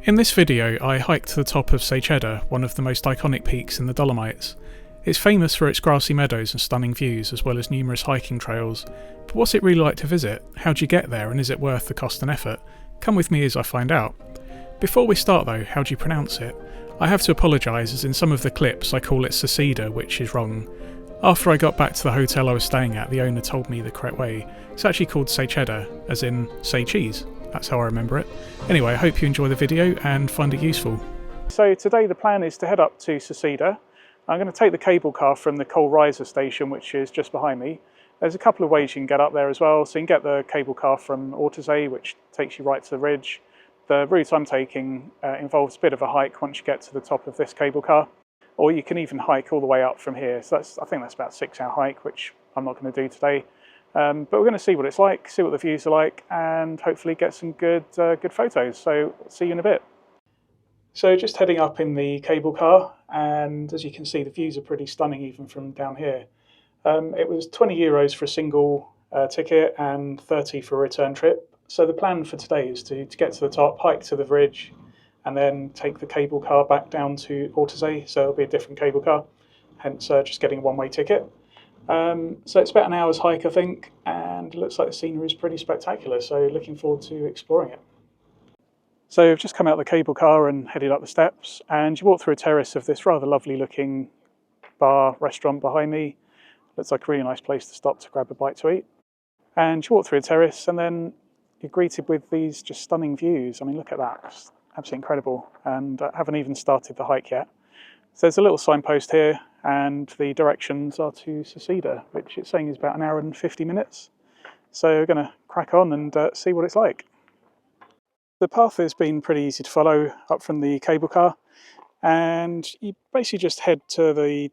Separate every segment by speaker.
Speaker 1: In this video, I hiked to the top of Seceda, one of the most iconic peaks in the Dolomites. It's famous for its grassy meadows and stunning views, as well as numerous hiking trails. But what's it really like to visit? How do you get there, and is it worth the cost and effort? Come with me as I find out. Before we start though, how do you pronounce it? I have to apologise, as in some of the clips I call it Seceda, which is wrong. After I got back to the hotel I was staying at, the owner told me the correct way. It's actually called Seceda, as in say cheese. That's how I remember it. Anyway, I hope you enjoy the video and find it useful. So today the plan is to head up to Seceda. I'm going to take the cable car from the Col Raiser station, which is just behind me. There's a couple of ways you can get up there as well. So you can get the cable car from Terrace, which takes you right to the ridge. The route I'm taking involves a bit of a hike once you get to the top of this cable car. Or you can even hike all the way up from here. So I think that's about a 6-hour hike, which I'm not going to do today. But we're going to see what it's like, see what the views are like, and hopefully get some good photos. So see you in a bit. So just heading up in the cable car, and as you can see, the views are pretty stunning even from down here. It was €20 for a single ticket and 30 for a return trip. So the plan for today is to get to the top, hike to the ridge, and then take the cable car back down to Terrace. So it'll be a different cable car, hence just getting a one-way ticket. So it's about an hour's hike, I think, and it looks like the scenery is pretty spectacular, so looking forward to exploring it. So I've just come out of the cable car and headed up the steps, and you walk through a terrace of this rather lovely looking bar restaurant behind me. Looks like a really nice place to stop to grab a bite to eat. And you walk through a terrace, and then you're greeted with these just stunning views. I mean, look at that, it's absolutely incredible, and I haven't even started the hike yet. So there's a little signpost here, and the directions are to Seceda, which it's saying is about an hour and 50 minutes. So we're going to crack on and see what it's like. The path has been pretty easy to follow up from the cable car, and you basically just head to the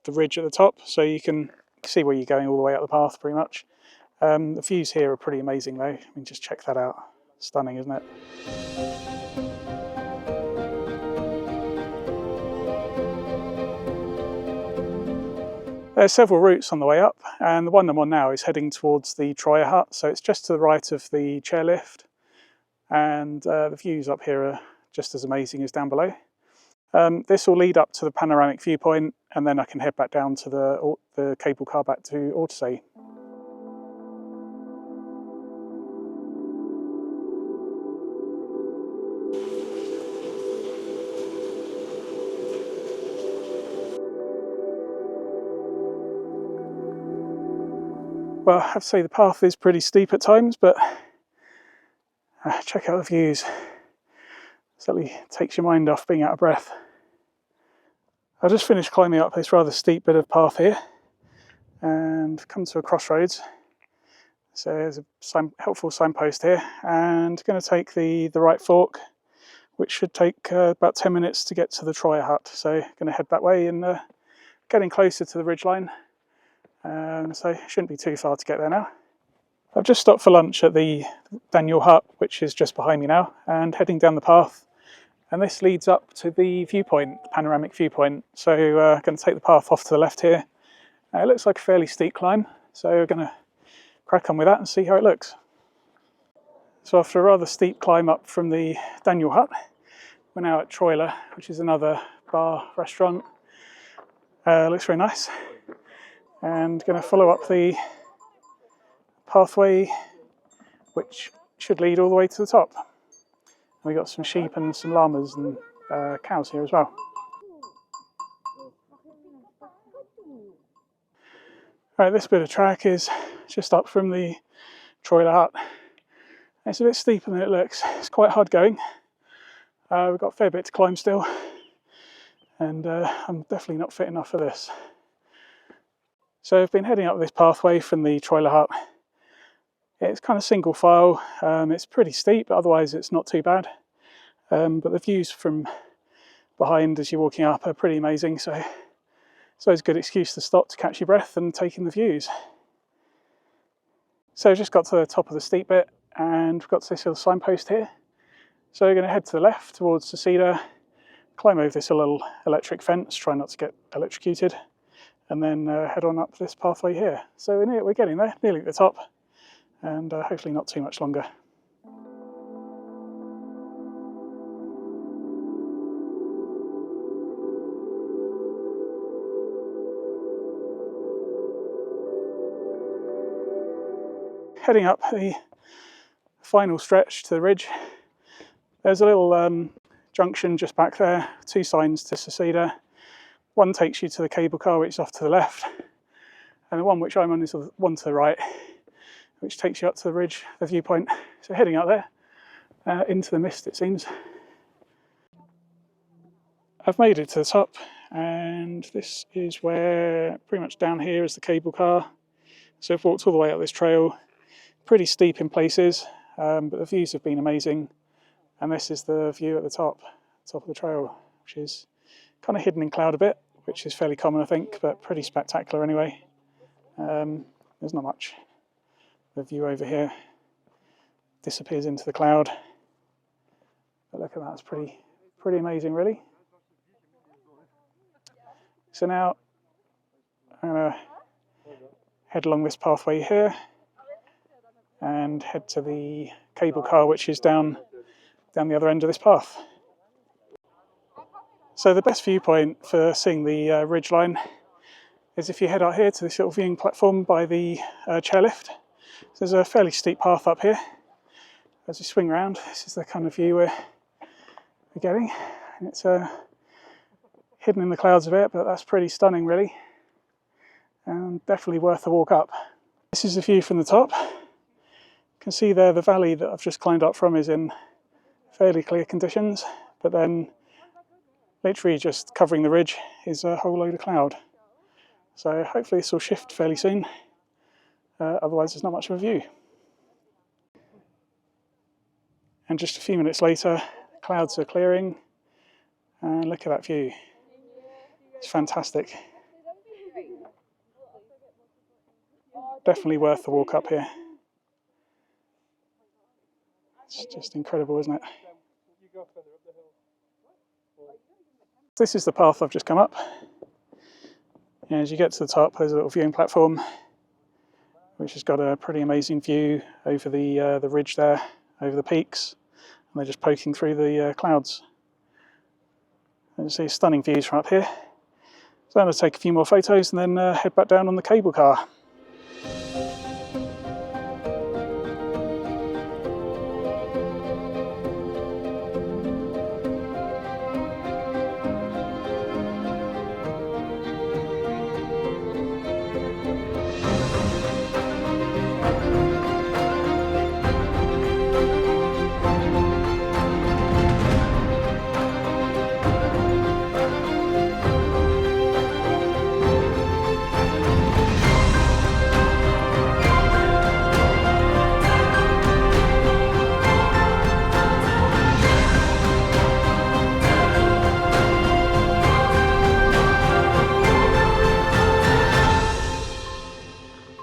Speaker 1: ridge at the top, so you can see where you're going all the way up the path pretty much. The views here are pretty amazing though. I mean, just check that out. Stunning, isn't it? There's several routes on the way up, and the one I'm on now is heading towards the Triler Hut, so it's just to the right of the chairlift, and the views up here are just as amazing as down below. This will lead up to the panoramic viewpoint, and then I can head back down to the cable car back to Terrace. Well, I have to say the path is pretty steep at times, but check out the views. Certainly takes your mind off being out of breath. I just finished climbing up this rather steep bit of path here and come to a crossroads. So there's a helpful signpost here, and going to take the right fork, which should take about 10 minutes to get to the Triler Hut. So going to head that way and getting closer to the ridgeline. So it shouldn't be too far to get there now. I've just stopped for lunch at the Daniel Hut, which is just behind me now, and heading down the path. And this leads up to the viewpoint, the panoramic viewpoint. So I'm going to take the path off to the left here. It looks like a fairly steep climb, so we're going to crack on with that and see how it looks. So after a rather steep climb up from the Daniel Hut, we're now at Triler, which is another bar restaurant. Looks very nice. And going to follow up the pathway, which should lead all the way to the top. We've got some sheep and some llamas and cows here as well. Right, this bit of track is just up from the Triler Hut. It's a bit steeper than it looks. It's quite hard going. We've got a fair bit to climb still, and I'm definitely not fit enough for this. So I've been heading up this pathway from the Triler Hut. It's kind of single file. It's pretty steep, but otherwise it's not too bad. But the views from behind as you're walking up are pretty amazing. So it's always a good excuse to stop to catch your breath and take in the views. So I just got to the top of the steep bit, and we've got this little signpost here. So we're going to head to the left towards Seceda, climb over this little electric fence, try not to get electrocuted, and then head on up this pathway here. So we're getting there, nearly at the top, and hopefully not too much longer. heading up the final stretch to the ridge. There's a little junction just back there, 2 signs to Seceda. One takes you to the cable car, which is off to the left, and the one which I'm on is the one to the right, which takes you up to the ridge, the viewpoint. So heading up there, into the mist it seems. I've made it to the top, and this is where, pretty much down here is the cable car. So I've walked all the way up this trail, pretty steep in places, but the views have been amazing. And this is the view at the top of the trail, which is kind of hidden in cloud a bit, which is fairly common I think, but pretty spectacular anyway. There's not much. The view over here disappears into the cloud. But look at that, it's pretty amazing really. So now I'm going to head along this pathway here and head to the cable car, which is down the other end of this path. So the best viewpoint for seeing the ridge line is if you head out here to this little viewing platform by the chairlift. So there's a fairly steep path up here. As you swing around, this is the kind of view we're getting. And it's hidden in the clouds a bit, but that's pretty stunning really, and definitely worth the walk up. This is the view from the top. You can see there the valley that I've just climbed up from is in fairly clear conditions, but then literally just covering the ridge is a whole load of cloud. So hopefully this will shift fairly soon, otherwise there's not much of a view. And just a few minutes later, clouds are clearing, and look at that view. It's fantastic. Definitely worth the walk up here. It's just incredible, isn't it? This is the path I've just come up. And as you get to the top, there's a little viewing platform, which has got a pretty amazing view over the ridge there, over the peaks, and they're just poking through the clouds. And you see stunning views from up here. So I'm going to take a few more photos and then head back down on the cable car.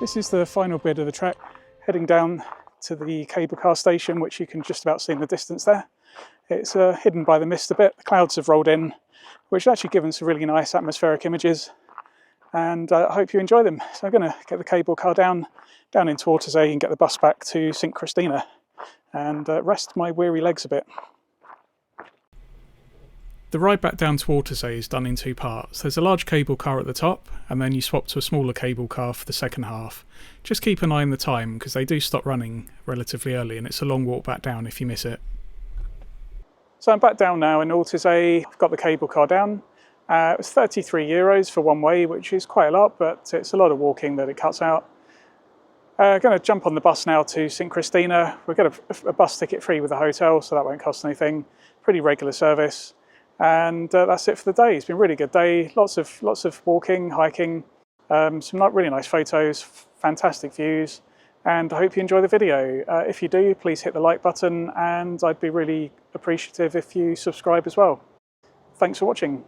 Speaker 1: This is the final bit of the trek, heading down to the cable car station, which you can just about see in the distance there. It's hidden by the mist a bit. The clouds have rolled in, which has actually given some really nice atmospheric images, and I hope you enjoy them. So I'm going to get the cable car down into Watersay and get the bus back to Santa Cristina and rest my weary legs a bit. The ride back down to Watersay is done in 2 parts. There's a large cable car at the top, and then you swap to a smaller cable car for the second half. Just keep an eye on the time, because they do stop running relatively early, and it's a long walk back down if you miss it.
Speaker 2: So I'm back down now in Watersay. I've got the cable car down. It was €33 for one way, which is quite a lot, but it's a lot of walking that it cuts out. I'm going to jump on the bus now to Santa Cristina. We'll get a bus ticket free with the hotel, so that won't cost anything. Pretty regular service. And that's it for the day. It's been a really good day. Lots of walking, hiking, some really nice photos, fantastic views, and I hope you enjoy the video. If you do, please hit the like button, and I'd be really appreciative if you subscribe as well. Thanks for watching.